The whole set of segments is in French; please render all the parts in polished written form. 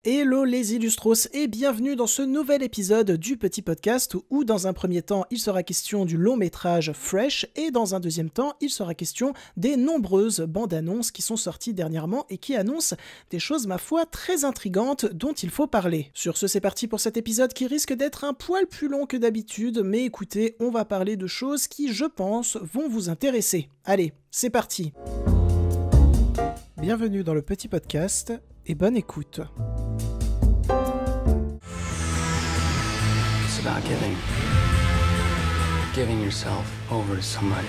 Hello les Illustros et bienvenue dans ce nouvel épisode du petit podcast où dans un premier temps il sera question du long métrage Fresh et dans un deuxième temps il sera question des nombreuses bandes annonces qui sont sorties dernièrement et qui annoncent des choses ma foi très intrigantes dont il faut parler. Sur ce c'est parti pour cet épisode qui risque d'être un poil plus long que d'habitude, mais écoutez, on va parler de choses qui je pense vont vous intéresser. Allez, c'est parti. Bienvenue dans le petit podcast et bonne écoute. It's about giving yourself over to somebody.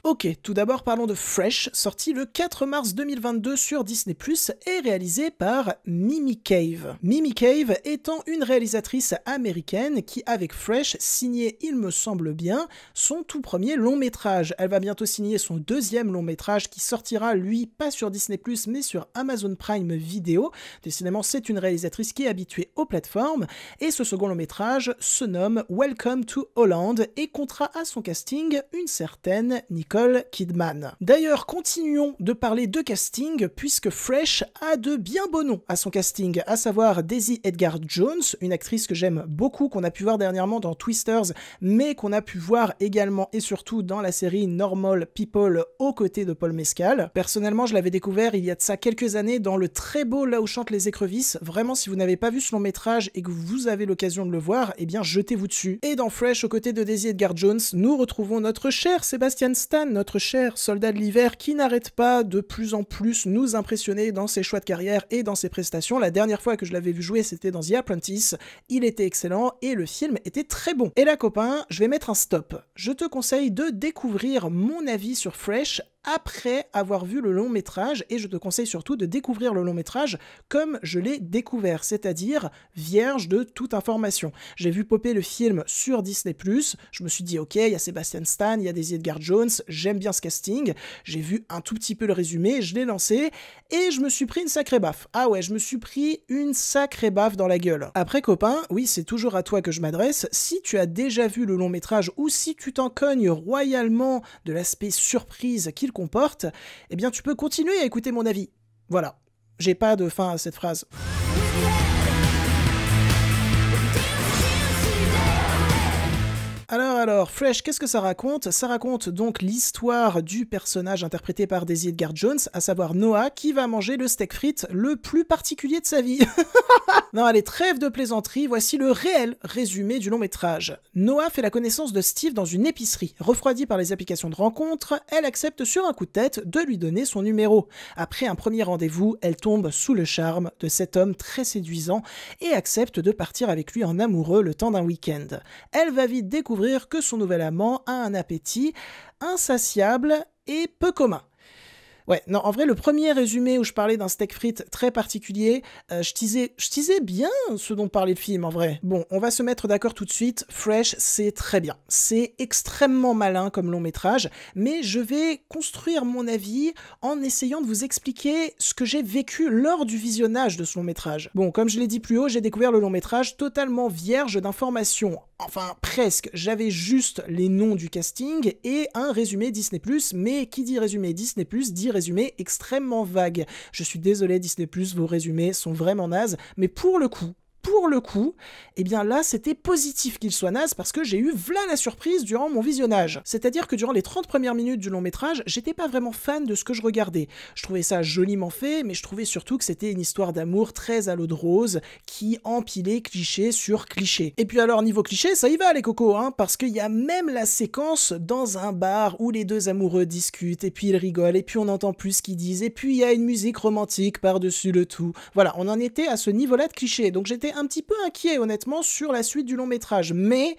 Ok, tout d'abord parlons de Fresh, sorti le 4 mars 2022 sur Disney+, et réalisé par Mimi Cave. Mimi Cave étant une réalisatrice américaine qui, avec Fresh, signait, il me semble bien, son tout premier long métrage. Elle va bientôt signer son deuxième long métrage qui sortira, lui, pas sur Disney+, mais sur Amazon Prime Video. Décidément, c'est une réalisatrice qui est habituée aux plateformes, et ce second long métrage se nomme Welcome to Holland et comptera à son casting une certaine Nicole Kidman. D'ailleurs, continuons de parler de casting puisque Fresh a de bien beaux noms à son casting, à savoir Daisy Edgar-Jones, une actrice que j'aime beaucoup, qu'on a pu voir dernièrement dans Twisters, mais qu'on a pu voir également et surtout dans la série Normal People aux côtés de Paul Mescal. Personnellement, je l'avais découvert il y a de ça quelques années dans le très beau Là où chantent les écrevisses. Vraiment, si vous n'avez pas vu ce long métrage et que vous avez l'occasion de le voir, eh bien jetez-vous dessus. Et dans Fresh, aux côtés de Daisy Edgar-Jones, nous retrouvons notre cher Sebastian Stan, notre cher soldat de l'hiver qui n'arrête pas de plus en plus nous impressionner dans ses choix de carrière et dans ses prestations. La dernière fois que je l'avais vu jouer, c'était dans The Apprentice. Il était excellent et le film était très bon. Et là, copain, je vais mettre un stop. Je te conseille de découvrir mon avis sur Fresh après avoir vu le long métrage, et je te conseille surtout de découvrir le long métrage comme je l'ai découvert, c'est-à-dire vierge de toute information. J'ai vu popper le film sur Disney+, je me suis dit ok, il y a Sebastian Stan, il y a Daisy Edgar-Jones, j'aime bien ce casting, j'ai vu un tout petit peu le résumé, je l'ai lancé, et je me suis pris une sacrée baffe. Ah ouais, je me suis pris une sacrée baffe dans la gueule. Après copain, oui c'est toujours à toi que je m'adresse, si tu as déjà vu le long métrage ou si tu t'en cognes royalement de l'aspect surprise qu'il comporte, eh bien tu peux continuer à écouter mon avis. Voilà, j'ai pas de fin à cette phrase. Alors, Fresh, qu'est-ce que ça raconte ? Ça raconte donc l'histoire du personnage interprété par Daisy Edgar-Jones, à savoir Noah, qui va manger le steak frites le plus particulier de sa vie. Non, allez, trêve de plaisanterie, voici le réel résumé du long métrage. Noah fait la connaissance de Steve dans une épicerie. Refroidie par les applications de rencontre, elle accepte sur un coup de tête de lui donner son numéro. Après un premier rendez-vous, elle tombe sous le charme de cet homme très séduisant et accepte de partir avec lui en amoureux le temps d'un week-end. Elle va vite découvrir que son nouvel amant a un appétit insatiable et peu commun. Ouais, non, en vrai, le premier résumé où je parlais d'un steak frites très particulier, je teasais bien ce dont parlait le film, en vrai. Bon, on va se mettre d'accord tout de suite, Fresh, c'est très bien. C'est extrêmement malin comme long métrage, mais je vais construire mon avis en essayant de vous expliquer ce que j'ai vécu lors du visionnage de ce long métrage. Bon, comme je l'ai dit plus haut, j'ai découvert le long métrage totalement vierge d'informations. Enfin, presque. J'avais juste les noms du casting et un résumé Disney+, mais qui dit résumé Disney+, dit résumé extrêmement vague. Je suis désolé Disney+, vos résumés sont vraiment nazes, mais pour le coup, eh bien là, c'était positif qu'il soit naze parce que j'ai eu v'là la surprise durant mon visionnage. C'est-à-dire que durant les 30 premières minutes du long métrage, j'étais pas vraiment fan de ce que je regardais. Je trouvais ça joliment fait, mais je trouvais surtout que c'était une histoire d'amour très à l'eau de rose qui empilait cliché sur cliché. Et puis alors, niveau cliché, ça y va les cocos, hein, parce qu'il y a même la séquence dans un bar où les deux amoureux discutent, et puis ils rigolent, et puis on n'entend plus ce qu'ils disent, et puis il y a une musique romantique par-dessus le tout. Voilà, on en était à ce niveau-là de cliché, donc j'étais un petit peu inquiet honnêtement sur la suite du long métrage, mais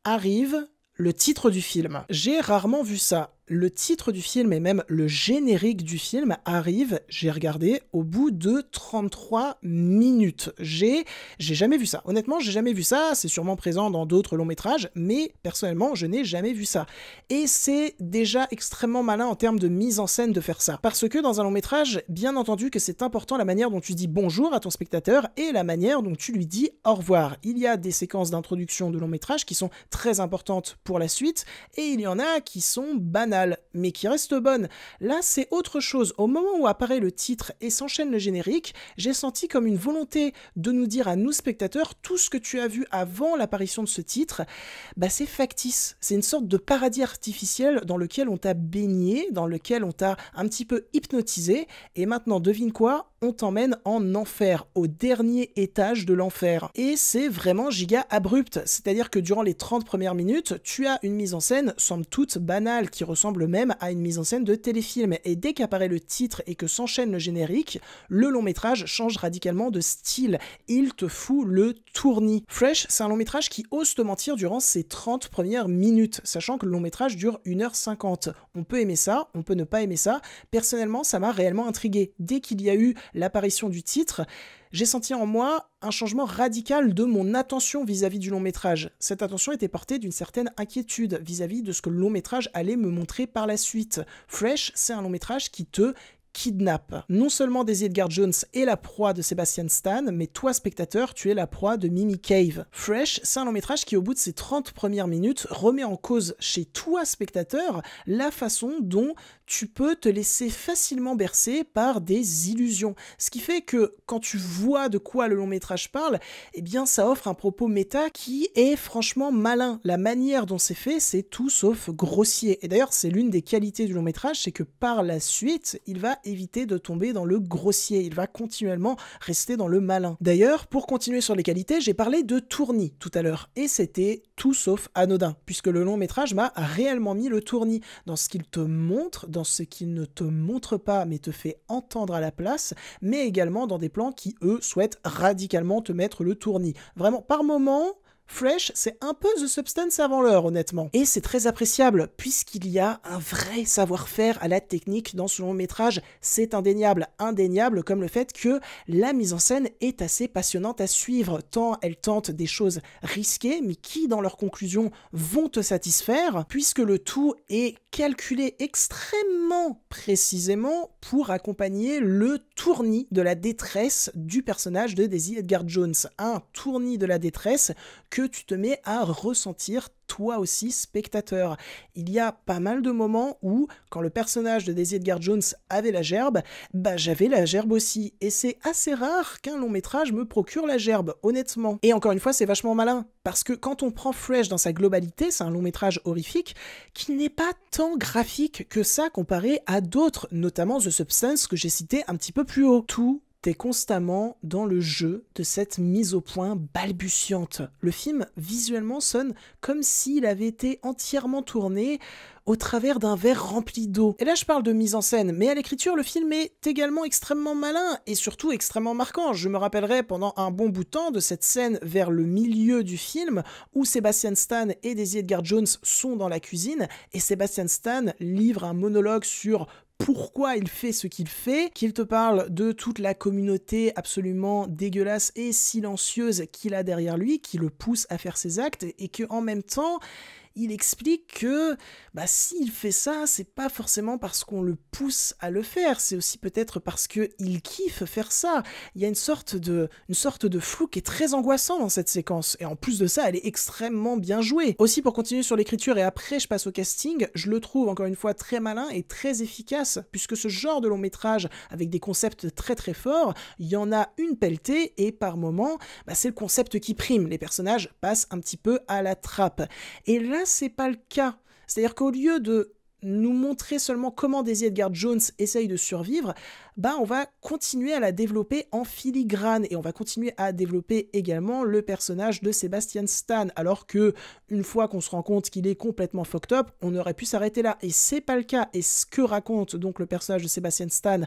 arrive le titre du film. J'ai rarement vu ça. Le titre du film et même le générique du film arrive, j'ai regardé, au bout de 33 minutes. J'ai jamais vu ça. Honnêtement, j'ai jamais vu ça. C'est sûrement présent dans d'autres longs métrages, mais personnellement, je n'ai jamais vu ça. Et c'est déjà extrêmement malin en termes de mise en scène de faire ça. Parce que dans un long métrage, bien entendu que c'est important la manière dont tu dis bonjour à ton spectateur et la manière dont tu lui dis au revoir. Il y a des séquences d'introduction de long métrage qui sont très importantes pour la suite, et il y en a qui sont banales. banale, mais qui reste bonne. Là, c'est autre chose. Au moment où apparaît le titre et s'enchaîne le générique, j'ai senti comme une volonté de nous dire à nous spectateurs, tout ce que tu as vu avant l'apparition de ce titre, bah c'est factice. C'est une sorte de paradis artificiel dans lequel on t'a baigné, dans lequel on t'a un petit peu hypnotisé, et maintenant, devine quoi ? On t'emmène en enfer, au dernier étage de l'enfer. Et c'est vraiment giga abrupt, c'est-à-dire que durant les 30 premières minutes, tu as une mise en scène somme toute banale, qui ressemble même à une mise en scène de téléfilm, et dès qu'apparaît le titre et que s'enchaîne le générique, le long métrage change radicalement de style. Il te fout le tournis. Fresh, c'est un long métrage qui ose te mentir durant ses 30 premières minutes, sachant que le long métrage dure 1h50. On peut aimer ça, on peut ne pas aimer ça. Personnellement, ça m'a réellement intrigué. Dès qu'il y a eu l'apparition du titre, j'ai senti en moi un changement radical de mon attention vis-à-vis du long métrage. Cette attention était portée d'une certaine inquiétude vis-à-vis de ce que le long métrage allait me montrer par la suite. Fresh, c'est un long métrage qui te kidnappe. Non seulement Daisy Edgar Jones est la proie de Sebastian Stan, mais toi, spectateur, tu es la proie de Mimi Cave. Fresh, c'est un long métrage qui, au bout de ses 30 premières minutes, remet en cause chez toi, spectateur, la façon dont tu peux te laisser facilement bercer par des illusions. Ce qui fait que, quand tu vois de quoi le long métrage parle, eh bien, ça offre un propos méta qui est franchement malin. La manière dont c'est fait, c'est tout sauf grossier. Et d'ailleurs, c'est l'une des qualités du long métrage, c'est que par la suite, il va éviter de tomber dans le grossier, il va continuellement rester dans le malin. D'ailleurs, pour continuer sur les qualités, j'ai parlé de tournis tout à l'heure, et c'était tout sauf anodin, puisque le long métrage m'a réellement mis le tournis dans ce qu'il te montre, dans ce qu'il ne te montre pas mais te fait entendre à la place, mais également dans des plans qui, eux, souhaitent radicalement te mettre le tournis. Vraiment, par moment, Fresh, c'est un peu The Substance avant l'heure, honnêtement. Et c'est très appréciable, puisqu'il y a un vrai savoir-faire à la technique dans ce long métrage. C'est indéniable comme le fait que la mise en scène est assez passionnante à suivre, tant elle tente des choses risquées, mais qui, dans leur conclusion, vont te satisfaire, puisque le tout est calculé extrêmement précisément pour accompagner le tournis de la détresse du personnage de Daisy Edgar Jones. Un tournis de la détresse que tu te mets à ressentir toi aussi, spectateur. Il y a pas mal de moments où, quand le personnage de Daisy Edgar Jones avait la gerbe, bah j'avais la gerbe aussi. Et c'est assez rare qu'un long métrage me procure la gerbe, honnêtement. Et encore une fois, c'est vachement malin, parce que quand on prend Fresh dans sa globalité, c'est un long métrage horrifique qui n'est pas tant graphique que ça comparé à d'autres, notamment The Substance que j'ai cité un petit peu plus haut. Tout est constamment dans le jeu de cette mise au point balbutiante. Le film, visuellement, sonne comme s'il avait été entièrement tourné au travers d'un verre rempli d'eau. Et là, je parle de mise en scène, mais à l'écriture, le film est également extrêmement malin et surtout extrêmement marquant. Je me rappellerai pendant un bon bout de temps de cette scène vers le milieu du film où Sebastian Stan et Daisy Edgar Jones sont dans la cuisine et Sebastian Stan livre un monologue sur pourquoi il fait ce qu'il fait, qu'il te parle de toute la communauté absolument dégueulasse et silencieuse qu'il a derrière lui, qui le pousse à faire ses actes, et que en même temps, il explique que s'il fait ça, c'est pas forcément parce qu'on le pousse à le faire, c'est aussi peut-être parce qu'il kiffe faire ça. Il y a une sorte de flou qui est très angoissant dans cette séquence, et en plus de ça, elle est extrêmement bien jouée. Aussi, pour continuer sur l'écriture, et après je passe au casting, je le trouve encore une fois très malin et très efficace, puisque ce genre de long métrage, avec des concepts très très forts, il y en a une pelletée, et par moment, c'est le concept qui prime, les personnages passent un petit peu à la trappe. Et là, c'est pas le cas. C'est-à-dire qu'au lieu de nous montrer seulement comment Daisy Edgar Jones essaye de survivre, on va continuer à la développer en filigrane et on va continuer à développer également le personnage de Sebastian Stan, alors que une fois qu'on se rend compte qu'il est complètement fucked up, on aurait pu s'arrêter là, et c'est pas le cas. Et ce que raconte donc le personnage de Sebastian Stan,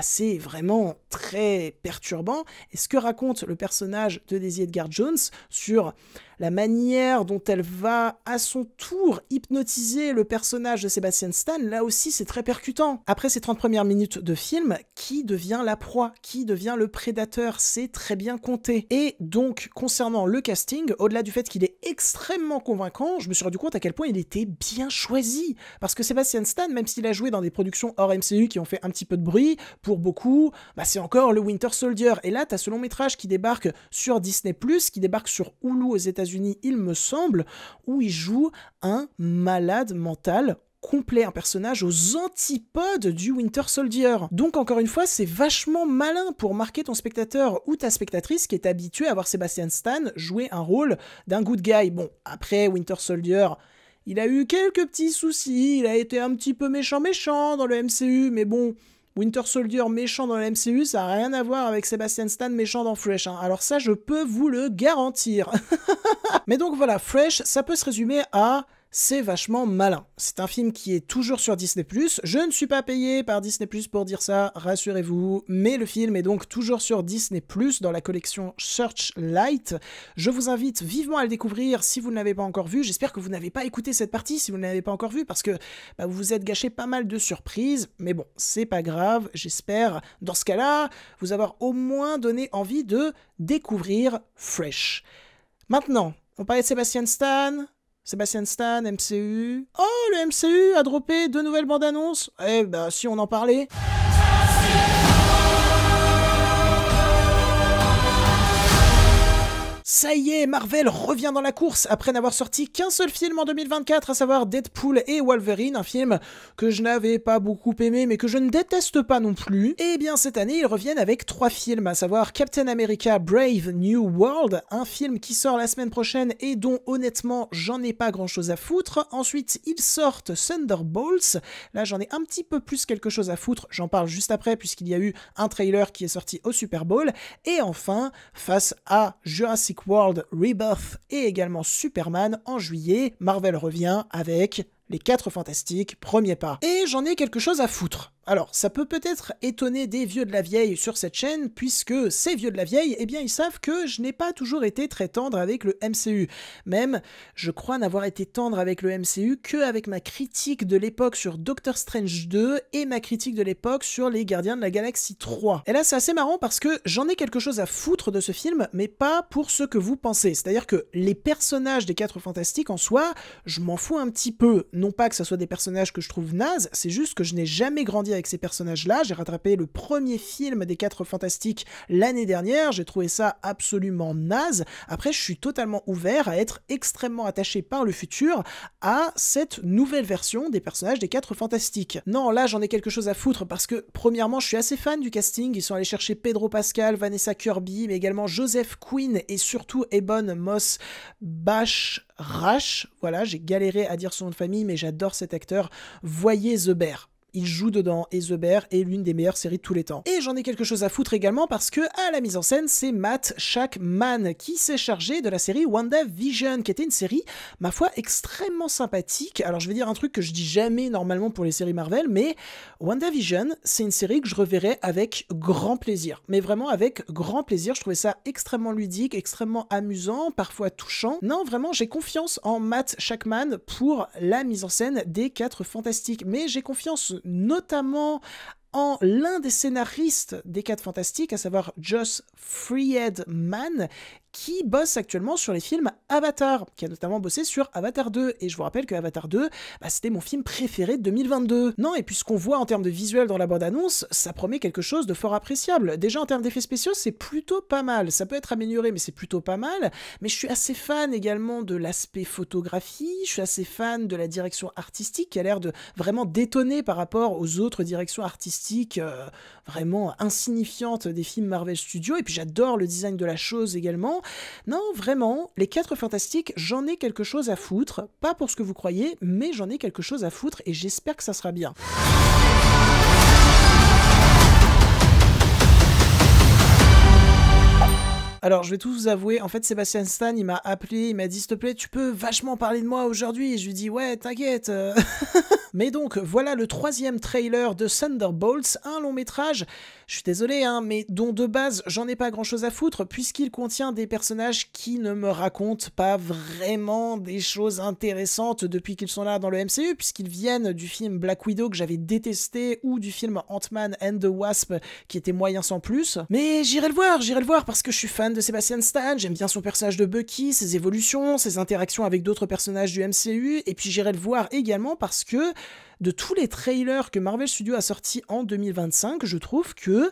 c'est vraiment très perturbant, et ce que raconte le personnage de Daisy Edgar Jones sur la manière dont elle va à son tour hypnotiser le personnage de Sebastian Stan, là aussi c'est très percutant. Après ces 30 premières minutes de film, qui devient la proie, qui devient le prédateur, c'est très bien compté. Et donc, concernant le casting, au-delà du fait qu'il est extrêmement convaincant, je me suis rendu compte à quel point il était bien choisi. Parce que Sebastian Stan, même s'il a joué dans des productions hors MCU qui ont fait un petit peu de bruit, pour beaucoup, c'est encore le Winter Soldier. Et là, t'as ce long métrage qui débarque sur Disney+, qui débarque sur Hulu aux États-Unis, il me semble, où il joue un malade mental complet, un personnage aux antipodes du Winter Soldier. Donc encore une fois, c'est vachement malin pour marquer ton spectateur ou ta spectatrice qui est habitué à voir Sebastian Stan jouer un rôle d'un good guy. Bon, après Winter Soldier, il a eu quelques petits soucis, il a été un petit peu méchant dans le MCU, mais bon, Winter Soldier méchant dans le MCU, ça n'a rien à voir avec Sebastian Stan méchant dans Fresh, hein. Alors ça, je peux vous le garantir. Mais donc voilà, Fresh, ça peut se résumer à... c'est vachement malin. C'est un film qui est toujours sur Disney+. Je ne suis pas payé par Disney+, pour dire ça, rassurez-vous, mais le film est donc toujours sur Disney+, dans la collection Searchlight. Je vous invite vivement à le découvrir si vous ne l'avez pas encore vu. J'espère que vous n'avez pas écouté cette partie si vous ne l'avez pas encore vu, parce que vous vous êtes gâché pas mal de surprises, mais bon, c'est pas grave. J'espère, dans ce cas-là, vous avoir au moins donné envie de découvrir Fresh. Maintenant, on parlait de Sebastian Stan, MCU... Oh, le MCU a droppé 2 nouvelles bandes annonces. Eh bah, si on en parlait... Ça y est, Marvel revient dans la course après n'avoir sorti qu'un seul film en 2024, à savoir Deadpool et Wolverine, un film que je n'avais pas beaucoup aimé mais que je ne déteste pas non plus. Et bien cette année, ils reviennent avec 3 films, à savoir Captain America Brave New World, un film qui sort la semaine prochaine et dont honnêtement j'en ai pas grand chose à foutre. Ensuite, ils sortent Thunderbolts, là j'en ai un petit peu plus quelque chose à foutre, j'en parle juste après puisqu'il y a eu un trailer qui est sorti au Super Bowl. Et enfin, face à Jurassic World Rebirth et également Superman en juillet, Marvel revient avec les 4 Fantastiques, premier pas. Et j'en ai quelque chose à foutre. Alors, ça peut peut-être étonner des vieux de la vieille sur cette chaîne, puisque ces vieux de la vieille, eh bien, ils savent que je n'ai pas toujours été très tendre avec le MCU. Même, je crois n'avoir été tendre avec le MCU qu'avec ma critique de l'époque sur Doctor Strange 2 et ma critique de l'époque sur les Gardiens de la Galaxie 3. Et là, c'est assez marrant parce que j'en ai quelque chose à foutre de ce film, mais pas pour ce que vous pensez. C'est-à-dire que les personnages des 4 Fantastiques en soi, je m'en fous un petit peu. Non pas que ce soit des personnages que je trouve nazes, c'est juste que je n'ai jamais grandi avec ces personnages-là. J'ai rattrapé le premier film des 4 Fantastiques l'année dernière, j'ai trouvé ça absolument naze. Après, je suis totalement ouvert à être extrêmement attaché par le futur à cette nouvelle version des personnages des 4 Fantastiques. Non, là, j'en ai quelque chose à foutre parce que, premièrement, je suis assez fan du casting. Ils sont allés chercher Pedro Pascal, Vanessa Kirby, mais également Joseph Quinn et surtout Ebon Moss-Bachrach. Voilà, j'ai galéré à dire son nom de famille, mais j'adore cet acteur. Voyez The Bear. Il joue dedans, et The Bear est l'une des meilleures séries de tous les temps. Et j'en ai quelque chose à foutre également parce que, à la mise en scène, c'est Matt Shakman qui s'est chargé de la série WandaVision, qui était une série, ma foi, extrêmement sympathique. Alors je vais dire un truc que je dis jamais normalement pour les séries Marvel, mais WandaVision, c'est une série que je reverrai avec grand plaisir. Mais vraiment avec grand plaisir, je trouvais ça extrêmement ludique, extrêmement amusant, parfois touchant. Non, vraiment, j'ai confiance en Matt Shakman pour la mise en scène des 4 Fantastiques. Mais j'ai confiance notamment en l'un des scénaristes des 4 Fantastiques, à savoir Joss Friedman, qui bosse actuellement sur les films Avatar, qui a notamment bossé sur Avatar 2. Et je vous rappelle que Avatar 2, c'était mon film préféré de 2022. Non, et puis ce qu'on voit en termes de visuel dans la bande-annonce, ça promet quelque chose de fort appréciable. Déjà en termes d'effets spéciaux, c'est plutôt pas mal. Ça peut être amélioré, mais c'est plutôt pas mal. Mais je suis assez fan également de l'aspect photographie, je suis assez fan de la direction artistique, qui a l'air de vraiment détonner par rapport aux autres directions artistiques vraiment insignifiantes des films Marvel Studios. Et puis j'adore le design de la chose également. Non, vraiment, les 4 Fantastiques, j'en ai quelque chose à foutre. Pas pour ce que vous croyez, mais j'en ai quelque chose à foutre et j'espère que ça sera bien. Alors, je vais tout vous avouer, en fait, Sebastian Stan, il m'a appelé, il m'a dit « S'il te plaît, tu peux vachement parler de moi aujourd'hui ?» Et je lui dis « Ouais, t'inquiète !» Mais donc, voilà le 3e trailer de Thunderbolts, un long métrage, je suis désolé, hein, mais dont de base, j'en ai pas grand chose à foutre, puisqu'il contient des personnages qui ne me racontent pas vraiment des choses intéressantes depuis qu'ils sont là dans le MCU, puisqu'ils viennent du film Black Widow que j'avais détesté, ou du film Ant-Man and the Wasp, qui était moyen sans plus. Mais j'irai le voir, parce que je suis fan de Sebastian Stan, j'aime bien son personnage de Bucky, ses évolutions, ses interactions avec d'autres personnages du MCU, et puis j'irai le voir également parce que de tous les trailers que Marvel Studios a sortis en 2025, je trouve que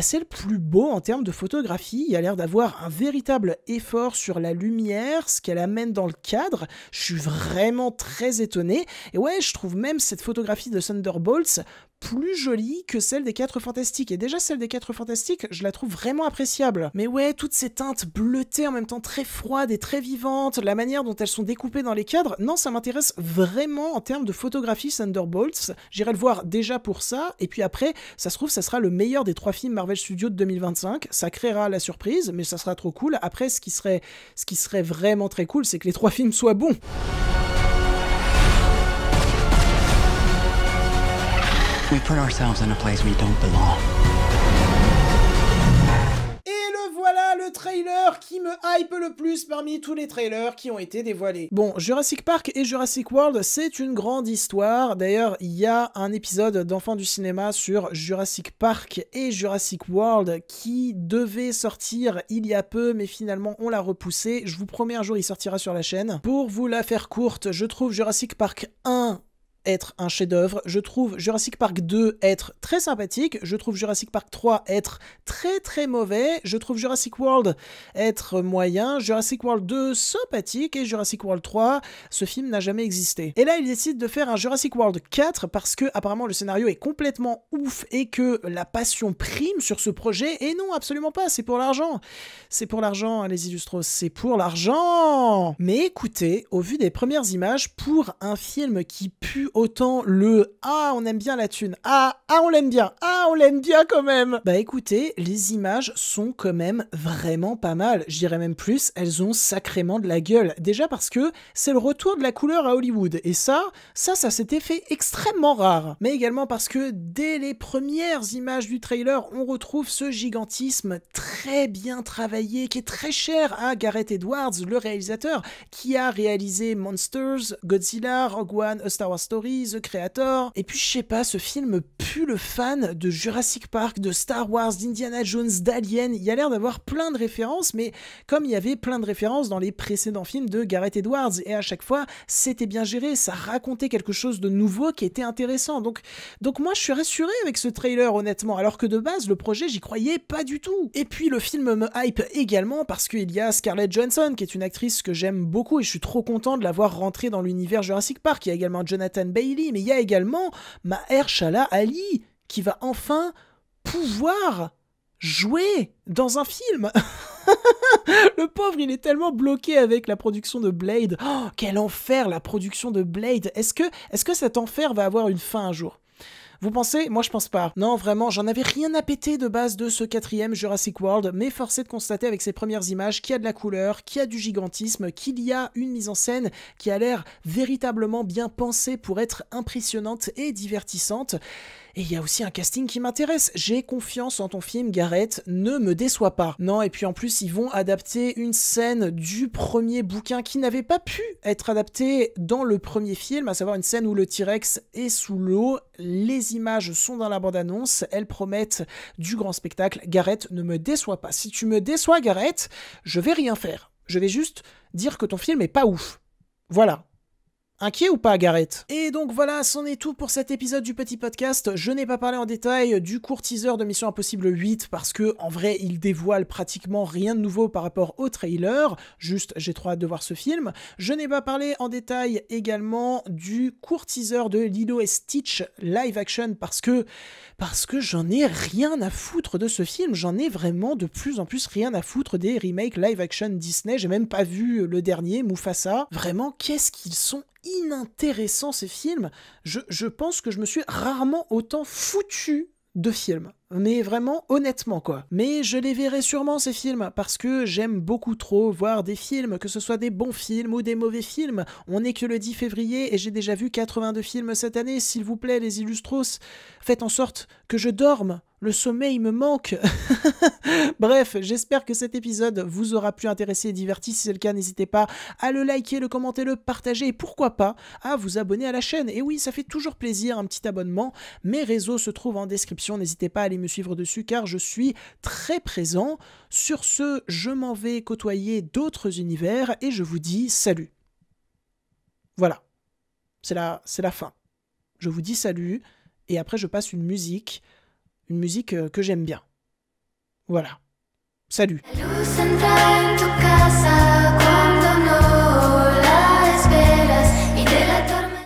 c'est le plus beau en termes de photographie. Il y a l'air d'avoir un véritable effort sur la lumière, ce qu'elle amène dans le cadre. Je suis vraiment très étonné. Et ouais, je trouve même cette photographie de Thunderbolts plus jolie que celle des 4 Fantastiques. Et déjà, celle des 4 Fantastiques, je la trouve vraiment appréciable. Mais ouais, toutes ces teintes bleutées en même temps très froides et très vivantes, la manière dont elles sont découpées dans les cadres, non, ça m'intéresse vraiment en termes de photographie Thunderbolts. J'irai le voir déjà pour ça. Et puis après, ça se trouve, ça sera le meilleur des 3 films Marvel Studios de 2025. Ça créera la surprise, mais ça sera trop cool. Après, ce qui serait vraiment très cool, c'est que les 3 films soient bons. We put ourselves in a place we don't belong. Et le voilà, le trailer qui me hype le plus parmi tous les trailers qui ont été dévoilés. Bon, Jurassic Park et Jurassic World, c'est une grande histoire. D'ailleurs, il y a un épisode d'Enfants du cinéma sur Jurassic Park et Jurassic World qui devait sortir il y a peu, mais finalement on l'a repoussé. Je vous promets, un jour il sortira sur la chaîne. Pour vous la faire courte, je trouve Jurassic Park 1 être un chef-d'œuvre, je trouve Jurassic Park 2 être très sympathique, je trouve Jurassic Park 3 être très très mauvais, je trouve Jurassic World être moyen, Jurassic World 2 sympathique et Jurassic World 3, ce film n'a jamais existé. Et là, ils décident de faire un Jurassic World 4 parce que apparemment le scénario est complètement ouf et que la passion prime sur ce projet, et non, absolument pas, c'est pour l'argent. C'est pour l'argent, les Illustros, c'est pour l'argent. Mais écoutez, au vu des premières images, pour un film qui pue autant le « Ah, on aime bien la thune »,« Ah, on l'aime bien »,« Ah, on l'aime bien quand même », écoutez, les images sont quand même vraiment pas mal. Je dirais même plus, elles ont sacrément de la gueule. Déjà parce que c'est le retour de la couleur à Hollywood. Et ça s'était fait extrêmement rare. Mais également parce que dès les premières images du trailer, on retrouve ce gigantisme très bien travaillé, qui est très cher à Gareth Edwards, le réalisateur, qui a réalisé Monsters, Godzilla, Rogue One, A Star Wars Story, The Creator. Et puis je sais pas, ce film pue le fan de Jurassic Park, de Star Wars, d'Indiana Jones, d'Alien. Il y a l'air d'avoir plein de références, mais comme il y avait plein de références dans les précédents films de Gareth Edwards, et à chaque fois c'était bien géré, ça racontait quelque chose de nouveau qui était intéressant. Donc moi je suis rassuré avec ce trailer honnêtement, alors que de base le projet j'y croyais pas du tout. Et puis le film me hype également parce qu'il y a Scarlett Johansson qui est une actrice que j'aime beaucoup et je suis trop content de la voir rentrer dans l'univers Jurassic Park. Il y a également Jonathan Bailey, mais il y a également Mahershala Ali qui va enfin pouvoir jouer dans un film. Le pauvre, il est tellement bloqué avec la production de Blade. Oh, quel enfer la production de Blade. Est-ce que cet enfer va avoir une fin un jour ? Vous pensez ? Moi je pense pas. Non, vraiment, j'en avais rien à péter de base de ce 4e Jurassic World, mais force est de constater avec ces premières images qu'il y a de la couleur, qu'il y a du gigantisme, qu'il y a une mise en scène qui a l'air véritablement bien pensée pour être impressionnante et divertissante. Et il y a aussi un casting qui m'intéresse. J'ai confiance en ton film, Gareth, ne me déçois pas. Non, et puis en plus, ils vont adapter une scène du premier bouquin qui n'avait pas pu être adaptée dans le premier film, à savoir une scène où le T-Rex est sous l'eau. Les images sont dans la bande-annonce, elles promettent du grand spectacle. Gareth, ne me déçois pas. Si tu me déçois, Gareth, je vais rien faire. Je vais juste dire que ton film est pas ouf. Voilà. Inquiet ou pas, Gareth ? Et donc voilà, c'en est tout pour cet épisode du petit podcast. Je n'ai pas parlé en détail du court teaser de Mission Impossible 8 parce que, en vrai, il dévoile pratiquement rien de nouveau par rapport au trailer. Juste, j'ai trop hâte de voir ce film. Je n'ai pas parlé en détail également du court teaser de Lilo et Stitch live action parce que j'en ai rien à foutre de ce film. J'en ai vraiment de plus en plus rien à foutre des remakes live action Disney. J'ai même pas vu le dernier, Mufasa. Vraiment, qu'est-ce qu'ils sont inintéressants ces films. Je pense que je me suis rarement autant foutu de films. Mais vraiment, honnêtement, quoi. Mais je les verrai sûrement, ces films, parce que j'aime beaucoup trop voir des films, que ce soit des bons films ou des mauvais films. On n'est que le 10 février et j'ai déjà vu 82 films cette année. S'il vous plaît, les Illustros, faites en sorte que je dorme. Le sommeil me manque. Bref, j'espère que cet épisode vous aura pu intéresser et diverti. Si c'est le cas, n'hésitez pas à le liker, le commenter, le partager et pourquoi pas à vous abonner à la chaîne. Et oui, ça fait toujours plaisir, un petit abonnement. Mes réseaux se trouvent en description. N'hésitez pas à aller me suivre dessus car je suis très présent. Sur ce, je m'en vais côtoyer d'autres univers et je vous dis salut. Voilà, c'est la fin. je vous dis salut, et après je passe une musique que j'aime bien. Voilà. Salut. La luz entra en tu casa.